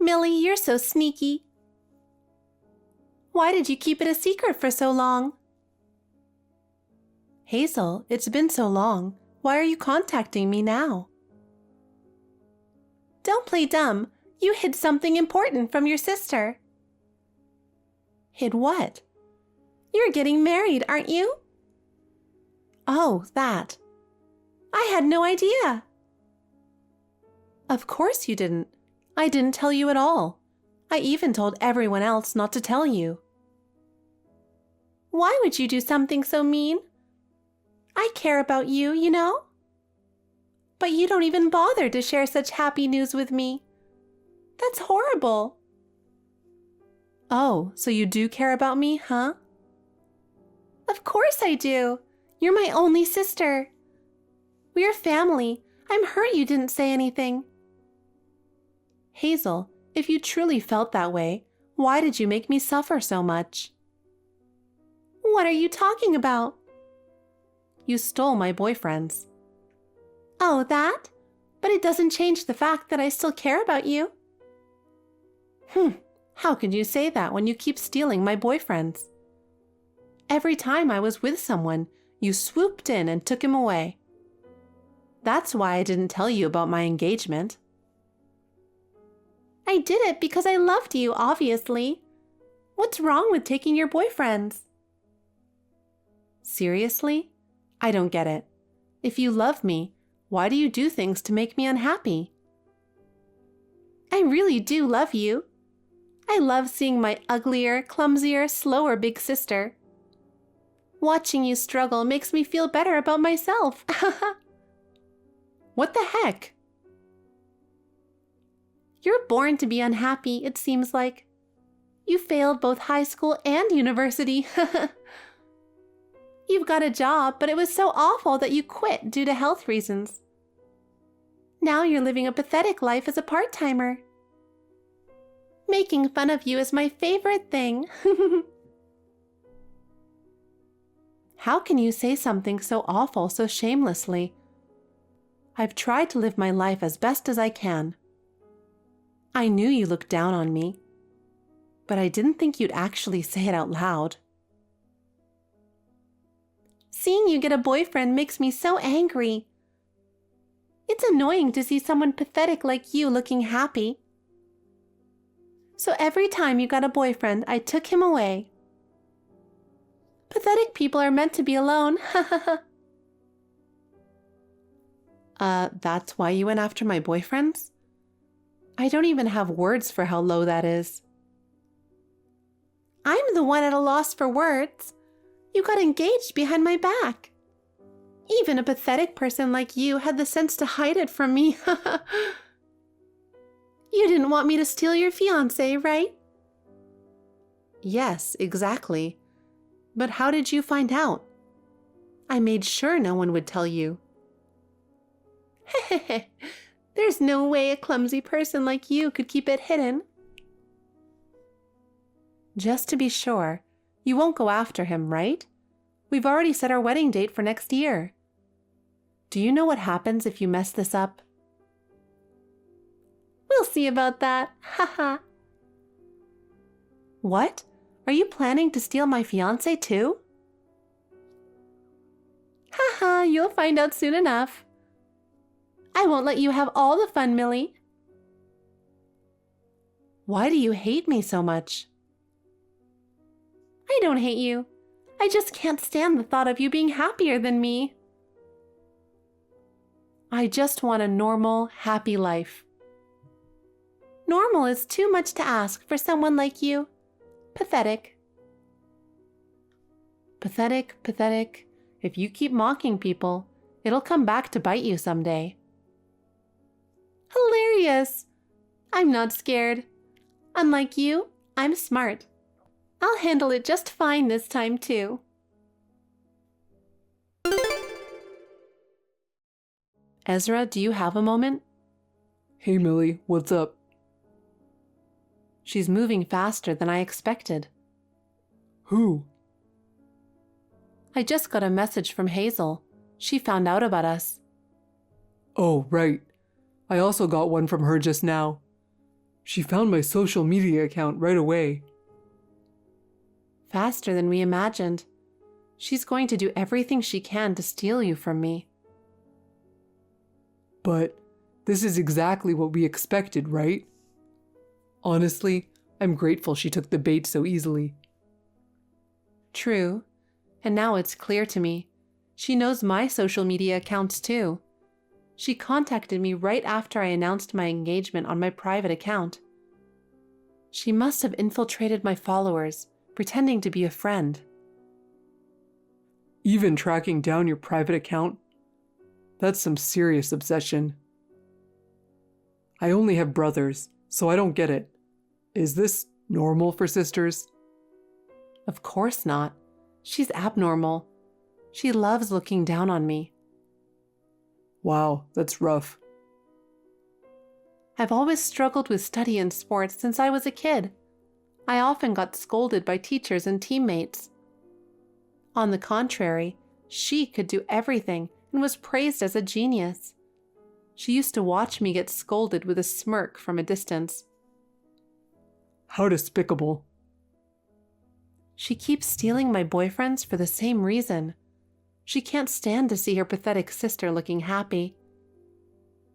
Millie, you're so sneaky. Why did you keep it a secret for so long? Hazel, it's been so long. Why are you contacting me now? Don't play dumb. You hid something important from your sister. Hid what? You're getting married, aren't you? Oh, that. I had no idea. Of course you didn't. I didn't tell you at all. I even told everyone else not to tell you. Why would you do something so mean? I care about you, you know. But you don't even bother to share such happy news with me. That's horrible. Oh, so you do care about me, huh? Of course I do. You're my only sister. We're family. I'm hurt you didn't say anything. Hazel, if you truly felt that way, why did you make me suffer so much? What are you talking about? You stole my boyfriends. Oh, that? But it doesn't change the fact that I still care about you. How could you say that when you keep stealing my boyfriends? Every time I was with someone, you swooped in and took him away. That's why I didn't tell you about my engagement. I did it because I loved you, obviously. What's wrong with taking your boyfriends? Seriously? I don't get it. If you love me, why do you do things to make me unhappy? I really do love you. I love seeing my uglier, clumsier, slower big sister. Watching you struggle makes me feel better about myself. What the heck? You're born to be unhappy, it seems like. You failed both high school and university. You've got a job, but it was so awful that you quit due to health reasons. Now you're living a pathetic life as a part-timer. Making fun of you is my favorite thing. How can you say something so awful so shamelessly? I've tried to live my life as best as I can. I knew you looked down on me, but I didn't think you'd actually say it out loud. Seeing you get a boyfriend makes me so angry. It's annoying to see someone pathetic like you looking happy. So every time you got a boyfriend, I took him away. Pathetic people are meant to be alone. That's why you went after my boyfriends? I don't even have words for how low that is. I'm the one at a loss for words. You got engaged behind my back. Even a pathetic person like you had the sense to hide it from me. You didn't want me to steal your fiancé, right? Yes, exactly. But how did you find out? I made sure no one would tell you. There's no way a clumsy person like you could keep it hidden. Just to be sure, you won't go after him, right? We've already set our wedding date for next year. Do you know what happens if you mess this up? We'll see about that. Haha. What? Are you planning to steal my fiancé too? Haha, you'll find out soon enough. I won't let you have all the fun, Millie. Why do you hate me so much? I don't hate you. I just can't stand the thought of you being happier than me. I just want a normal, happy life. Normal is too much to ask for someone like you. Pathetic. Pathetic, pathetic. If you keep mocking people, it'll come back to bite you someday. Hilarious! I'm not scared. Unlike you, I'm smart. I'll handle it just fine this time too. Ezra, do you have a moment? Hey Millie, what's up? She's moving faster than I expected. Who? I just got a message from Hazel. She found out about us. Oh, right. I also got one from her just now. She found my social media account right away. Faster than we imagined. She's going to do everything she can to steal you from me. But this is exactly what we expected, right? Honestly, I'm grateful she took the bait so easily. True. And now it's clear to me. She knows my social media accounts too. She contacted me right after I announced my engagement on my private account. She must have infiltrated my followers, pretending to be a friend. Even tracking down your private account? That's some serious obsession. I only have brothers, so I don't get it. Is this normal for sisters? Of course not. She's abnormal. She loves looking down on me. Wow, that's rough. I've always struggled with study and sports since I was a kid. I often got scolded by teachers and teammates. On the contrary, she could do everything and was praised as a genius. She used to watch me get scolded with a smirk from a distance. How despicable. She keeps stealing my boyfriends for the same reason. She can't stand to see her pathetic sister looking happy.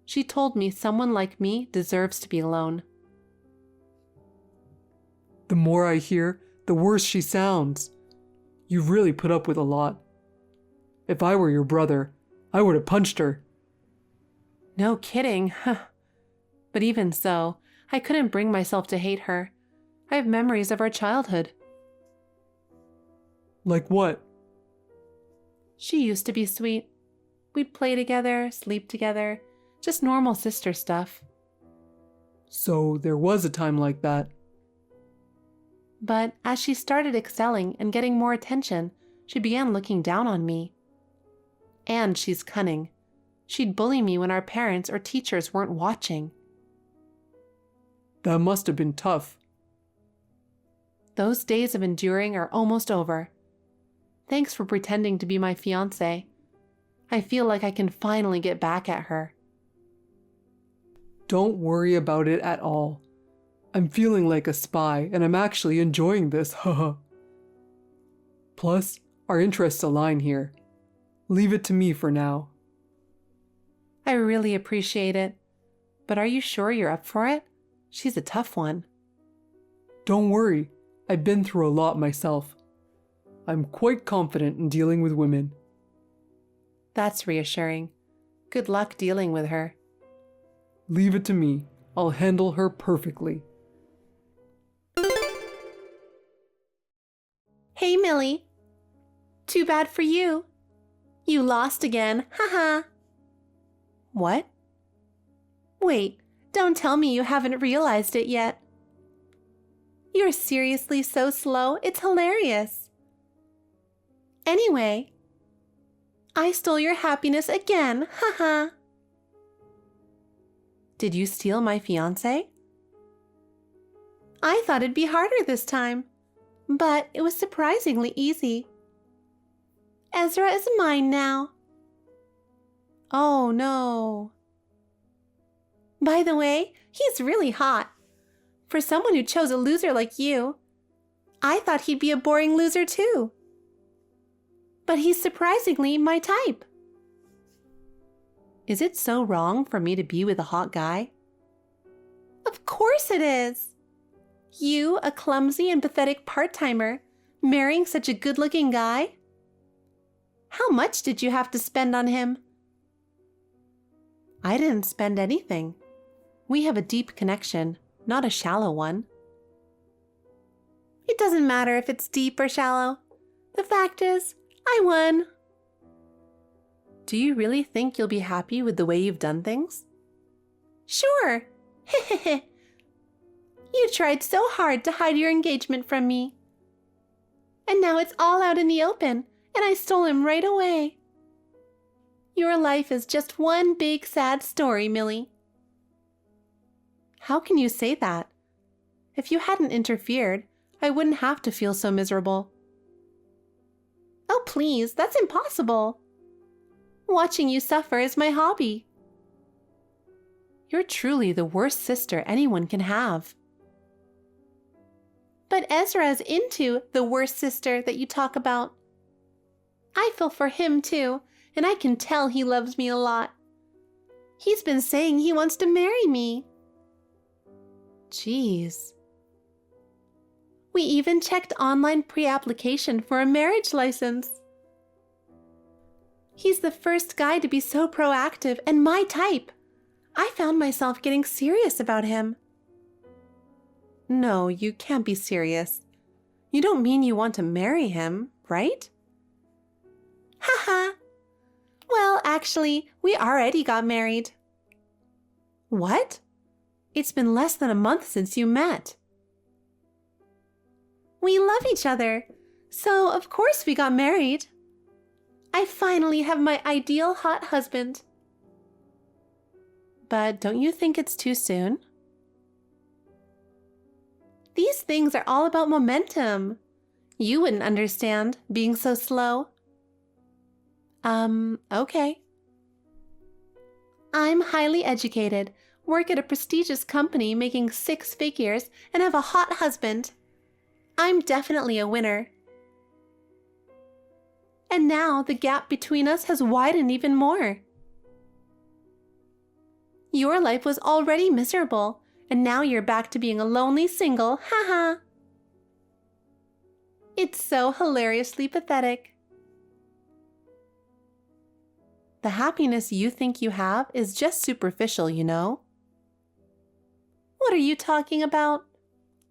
She told me someone like me deserves to be alone. The more I hear, the worse she sounds. You've really put up with a lot. If I were your brother, I would have punched her. No kidding. But even so, I couldn't bring myself to hate her. I have memories of our childhood. Like what? She used to be sweet. We'd play together, sleep together, just normal sister stuff. So there was a time like that. But as she started excelling and getting more attention, she began looking down on me. And she's cunning. She'd bully me when our parents or teachers weren't watching. That must have been tough. Those days of enduring are almost over. Thanks for pretending to be my fiancé. I feel like I can finally get back at her. Don't worry about it at all. I'm feeling like a spy, and I'm actually enjoying this, haha. Plus, our interests align here. Leave it to me for now. I really appreciate it. But are you sure you're up for it? She's a tough one. Don't worry, I've been through a lot myself. I'm quite confident in dealing with women. That's reassuring. Good luck dealing with her. Leave it to me. I'll handle her perfectly. Hey, Millie. Too bad for you. You lost again, haha. What? Wait, don't tell me you haven't realized it yet. You're seriously so slow, it's hilarious. Anyway, I stole your happiness again, haha. Did you steal my fiancé? I thought it'd be harder this time, but it was surprisingly easy. Ezra is mine now. Oh no. By the way, he's really hot. For someone who chose a loser like you, I thought he'd be a boring loser too. But he's surprisingly my type. Is it so wrong for me to be with a hot guy? Of course it is. You, a clumsy and pathetic part-timer, marrying such a good-looking guy? How much did you have to spend on him? I didn't spend anything. We have a deep connection, not a shallow one. It doesn't matter if it's deep or shallow. The fact is, I won. Do you really think you'll be happy with the way you've done things? Sure. You tried so hard to hide your engagement from me. And now it's all out in the open, and I stole him right away. Your life is just one big sad story, Millie. How can you say that? If you hadn't interfered, I wouldn't have to feel so miserable. Oh, please, that's impossible. Watching you suffer is my hobby. You're truly the worst sister anyone can have. But Ezra's into the worst sister that you talk about. I feel for him too, and I can tell he loves me a lot. He's been saying he wants to marry me. Jeez. We even checked online pre-application for a marriage license. He's the first guy to be so proactive and my type. I found myself getting serious about him. No, you can't be serious. You don't mean you want to marry him, right? Haha. Well, actually, we already got married. What? It's been less than a month since you met. We love each other, so of course we got married. I finally have my ideal hot husband. But don't you think it's too soon? These things are all about momentum. You wouldn't understand being so slow. Okay. I'm highly educated, work at a prestigious company making 6 figures, and have a hot husband. I'm definitely a winner. And now the gap between us has widened even more. Your life was already miserable, and now you're back to being a lonely single, haha. It's so hilariously pathetic. The happiness you think you have is just superficial, you know. What are you talking about?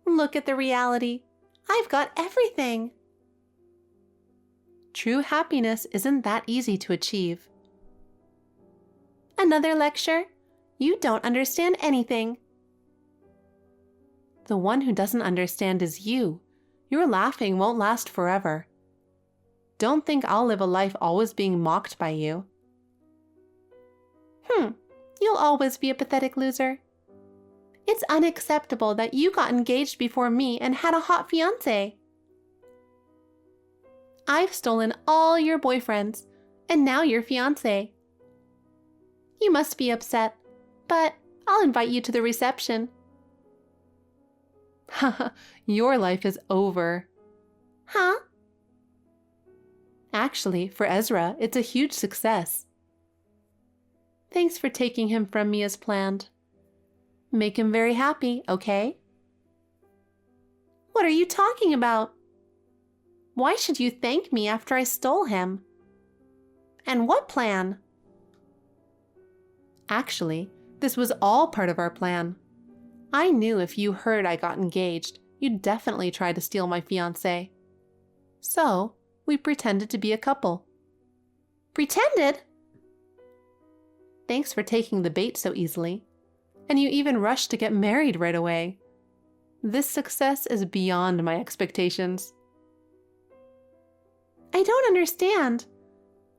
Look at the reality. I've got everything. True happiness isn't that easy to achieve. Another lecture? You don't understand anything. The one who doesn't understand is you. Your laughing won't last forever. Don't think I'll live a life always being mocked by you. You'll always be a pathetic loser. It's unacceptable that you got engaged before me and had a hot fiancé. I've stolen all your boyfriends, and now you're fiancé. You must be upset, but I'll invite you to the reception. Haha, your life is over. Huh? Actually, for Ezra, it's a huge success. Thanks for taking him from me as planned. Make him very happy, okay? What are you talking about? Why should you thank me after I stole him? And what plan? Actually, this was all part of our plan. I knew if you heard I got engaged, you'd definitely try to steal my fiancé. So, we pretended to be a couple. Pretended? Thanks for taking the bait so easily. And you even rushed to get married right away. This success is beyond my expectations. I don't understand.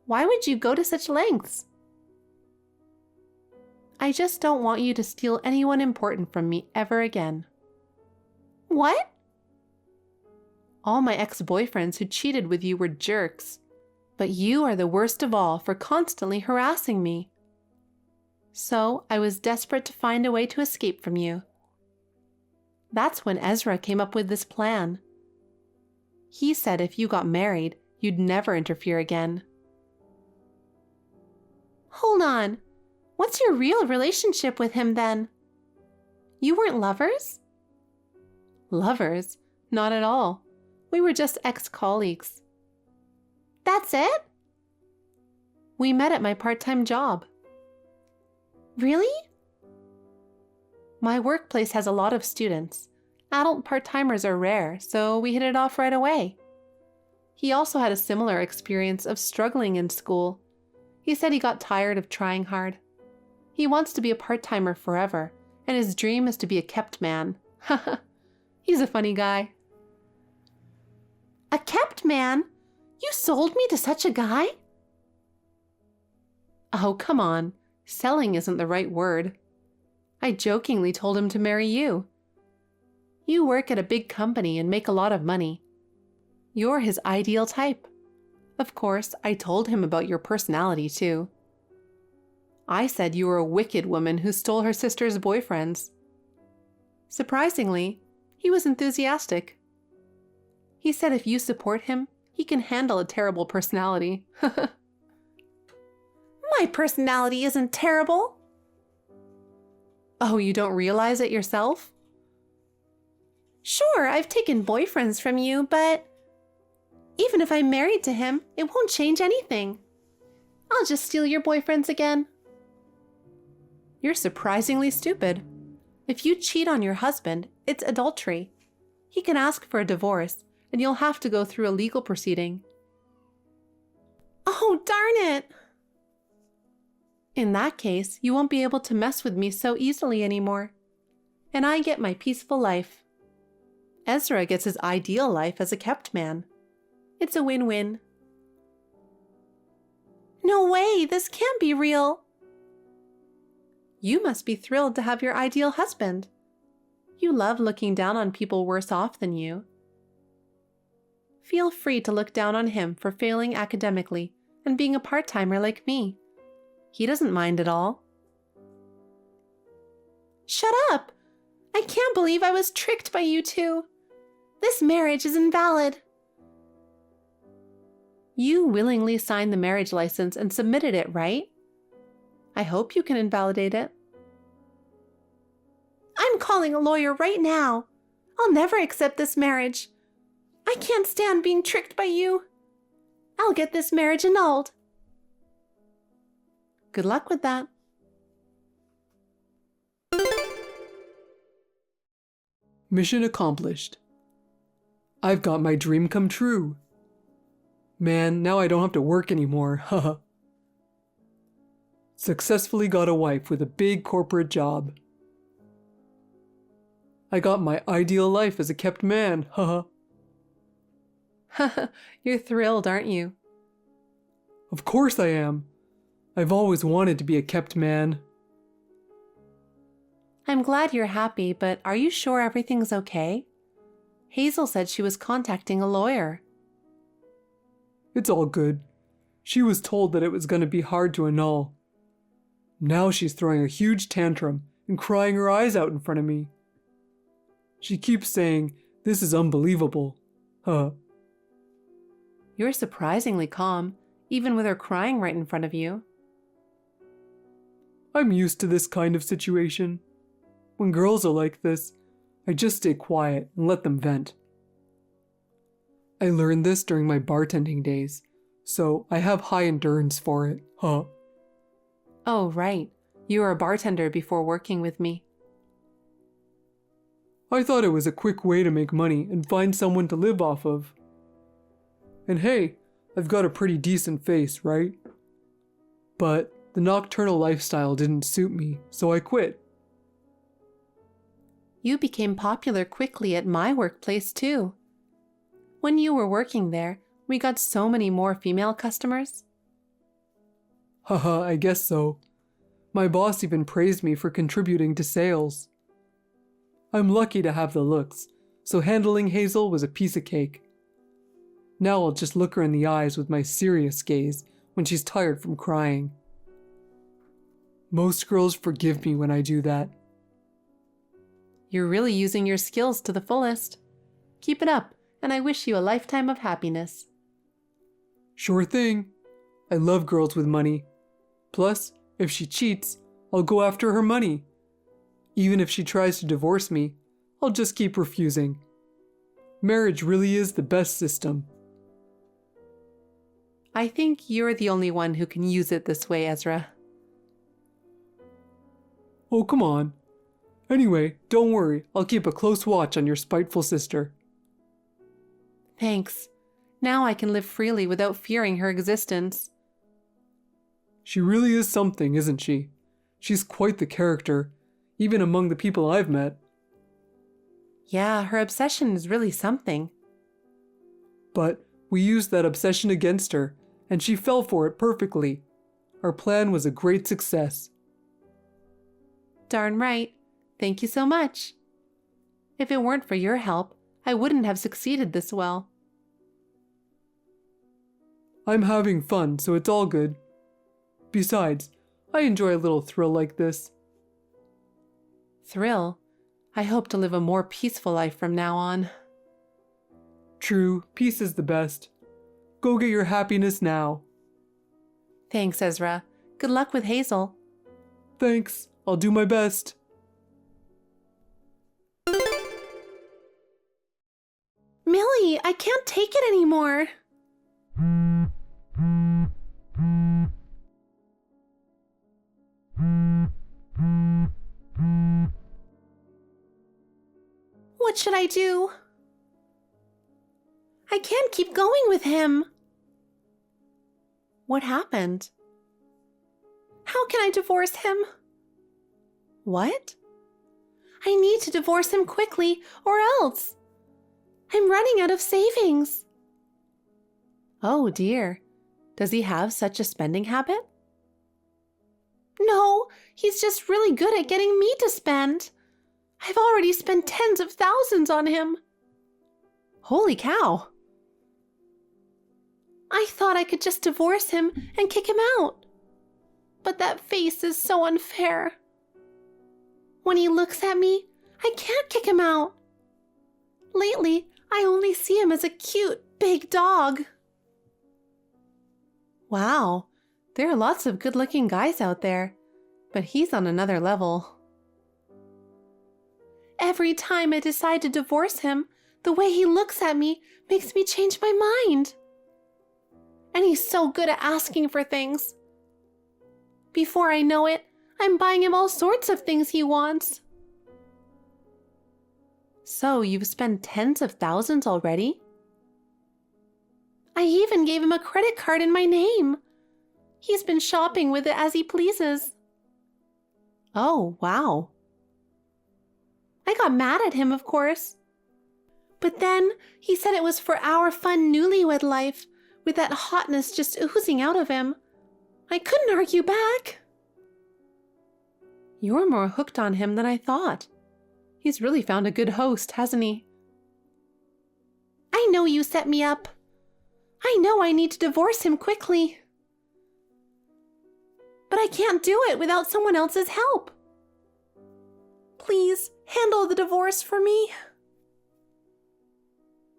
Why would you go to such lengths? I just don't want you to steal anyone important from me ever again. What? All my ex-boyfriends who cheated with you were jerks, but you are the worst of all for constantly harassing me. So I was desperate to find a way to escape from you. That's when Ezra came up with this plan. He said if you got married, you'd never interfere again. Hold on. What's your real relationship with him then? You weren't lovers? Lovers? Not at all. We were just ex-colleagues. That's it? We met at my part-time job. Really? My workplace has a lot of students. Adult part-timers are rare, so we hit it off right away. He also had a similar experience of struggling in school. He said he got tired of trying hard. He wants to be a part-timer forever, and his dream is to be a kept man. Haha, he's a funny guy. A kept man? You sold me to such a guy? Oh, come on. Selling isn't the right word. I jokingly told him to marry you. You work at a big company and make a lot of money. You're his ideal type. Of course, I told him about your personality too. I said you were a wicked woman who stole her sister's boyfriends. Surprisingly, he was enthusiastic. He said if you support him, he can handle a terrible personality. My personality isn't terrible. Oh, you don't realize it yourself? Sure, I've taken boyfriends from you, but even if I'm married to him, it won't change anything. I'll just steal your boyfriends again. You're surprisingly stupid. If you cheat on your husband, it's adultery. He can ask for a divorce, and you'll have to go through a legal proceeding. Oh, darn it! In that case, you won't be able to mess with me so easily anymore. And I get my peaceful life. Ezra gets his ideal life as a kept man. It's a win-win. No way, this can't be real. You must be thrilled to have your ideal husband. You love looking down on people worse off than you. Feel free to look down on him for failing academically and being a part-timer like me. He doesn't mind at all. Shut up! I can't believe I was tricked by you two. This marriage is invalid. You willingly signed the marriage license and submitted it, right? I hope you can invalidate it. I'm calling a lawyer right now. I'll never accept this marriage. I can't stand being tricked by you. I'll get this marriage annulled. Good luck with that. Mission accomplished. I've got my dream come true. Man, now I don't have to work anymore, haha. Successfully got a wife with a big corporate job. I got my ideal life as a kept man, haha. You're thrilled, aren't you? Of course I am. I've always wanted to be a kept man. I'm glad you're happy, but are you sure everything's okay? Hazel said she was contacting a lawyer. It's all good. She was told that it was going to be hard to annul. Now she's throwing a huge tantrum and crying her eyes out in front of me. She keeps saying, "This is unbelievable." Huh. You're surprisingly calm, even with her crying right in front of you. I'm used to this kind of situation. When girls are like this, I just stay quiet and let them vent. I learned this during my bartending days, so I have high endurance for it, huh? Oh, right. You were a bartender before working with me. I thought it was a quick way to make money and find someone to live off of. And hey, I've got a pretty decent face, right? But the nocturnal lifestyle didn't suit me, so I quit. You became popular quickly at my workplace too. When you were working there, we got so many more female customers. Haha, I guess so. My boss even praised me for contributing to sales. I'm lucky to have the looks, so handling Hazel was a piece of cake. Now I'll just look her in the eyes with my serious gaze when she's tired from crying. Most girls forgive me when I do that. You're really using your skills to the fullest. Keep it up, and I wish you a lifetime of happiness. Sure thing. I love girls with money. Plus, if she cheats, I'll go after her money. Even if she tries to divorce me, I'll just keep refusing. Marriage really is the best system. I think you're the only one who can use it this way, Ezra. Oh, come on. Anyway, don't worry, I'll keep a close watch on your spiteful sister. Thanks. Now I can live freely without fearing her existence. She really is something, isn't she? She's quite the character, even among the people I've met. Yeah, her obsession is really something. But we used that obsession against her, and she fell for it perfectly. Our plan was a great success. Darn right. Thank you so much. If it weren't for your help, I wouldn't have succeeded this well. I'm having fun, so it's all good. Besides, I enjoy a little thrill like this. Thrill? I hope to live a more peaceful life from now on. True, peace is the best. Go get your happiness now. Thanks, Ezra. Good luck with Hazel. Thanks, I'll do my best. Millie, I can't take it anymore. What should I do? I can't keep going with him. What happened? How can I divorce him? What? I need to divorce him quickly or else. I'm running out of savings. Oh dear. Does he have such a spending habit? No, he's just really good at getting me to spend. I've already spent tens of thousands on him. Holy cow. I thought I could just divorce him and kick him out. But that face is so unfair. When he looks at me, I can't kick him out. Lately, I only see him as a cute, big dog. Wow, there are lots of good-looking guys out there, but he's on another level. Every time I decide to divorce him, the way he looks at me makes me change my mind. And he's so good at asking for things. Before I know it, I'm buying him all sorts of things he wants. So you've spent tens of thousands already? I even gave him a credit card in my name. He's been shopping with it as he pleases. Oh, wow. I got mad at him, of course. But then he said it was for our fun newlywed life, with that hotness just oozing out of him. I couldn't argue back. You're more hooked on him than I thought. He's really found a good host, hasn't he? I know you set me up. I know I need to divorce him quickly. But I can't do it without someone else's help. Please handle the divorce for me.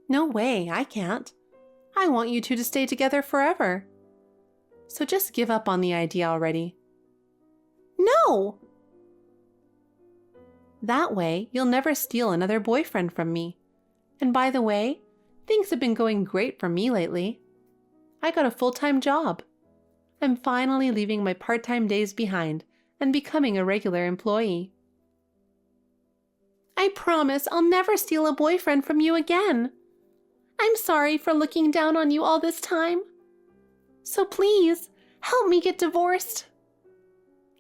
No way, I can't. I want you two to stay together forever. So just give up on the idea already. No! That way, you'll never steal another boyfriend from me. And by the way, things have been going great for me lately. I got a full-time job. I'm finally leaving my part-time days behind and becoming a regular employee. I promise I'll never steal a boyfriend from you again. I'm sorry for looking down on you all this time. So please, help me get divorced.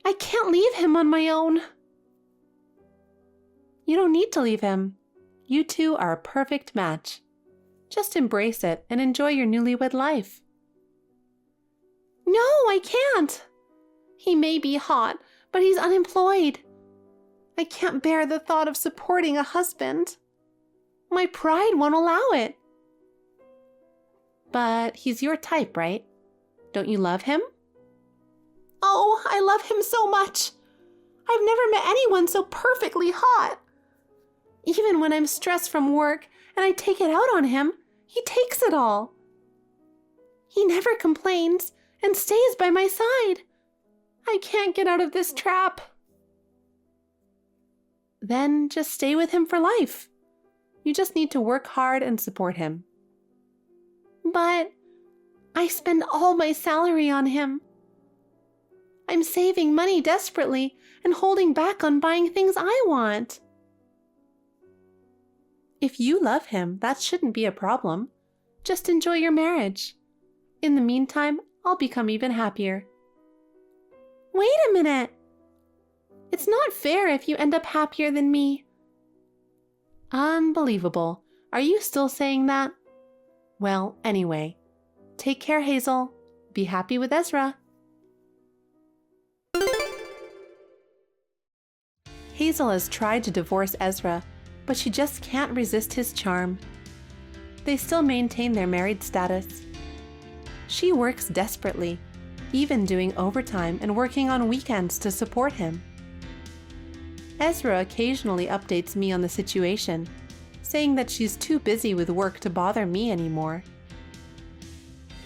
I can't leave him on my own. You don't need to leave him. You two are a perfect match. Just embrace it and enjoy your newlywed life. No, I can't. He may be hot, but he's unemployed. I can't bear the thought of supporting a husband. My pride won't allow it. But he's your type, right? Don't you love him? Oh, I love him so much. I've never met anyone so perfectly hot. Even when I'm stressed from work and I take it out on him, he takes it all. He never complains and stays by my side. I can't get out of this trap. Then just stay with him for life. You just need to work hard and support him. But I spend all my salary on him. I'm saving money desperately and holding back on buying things I want. If you love him, that shouldn't be a problem. Just enjoy your marriage. In the meantime, I'll become even happier. Wait a minute. It's not fair if you end up happier than me. Unbelievable. Are you still saying that? Well, anyway, take care, Hazel. Be happy with Ezra. Hazel has tried to divorce Ezra, but she just can't resist his charm. They still maintain their married status. She works desperately, even doing overtime and working on weekends to support him. Ezra occasionally updates me on the situation, saying that she's too busy with work to bother me anymore.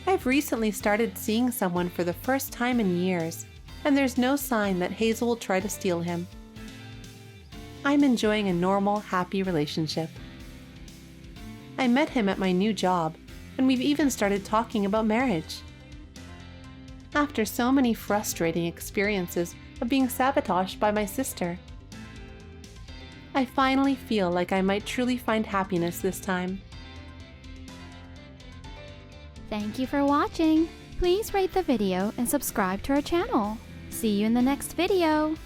I've recently started seeing someone for the first time in years, and there's no sign that Hazel will try to steal him. I'm enjoying a normal, happy relationship. I met him at my new job, and we've even started talking about marriage. After so many frustrating experiences of being sabotaged by my sister, I finally feel like I might truly find happiness this time. Thank you for watching. Please rate the video and subscribe to our channel. See you in the next video.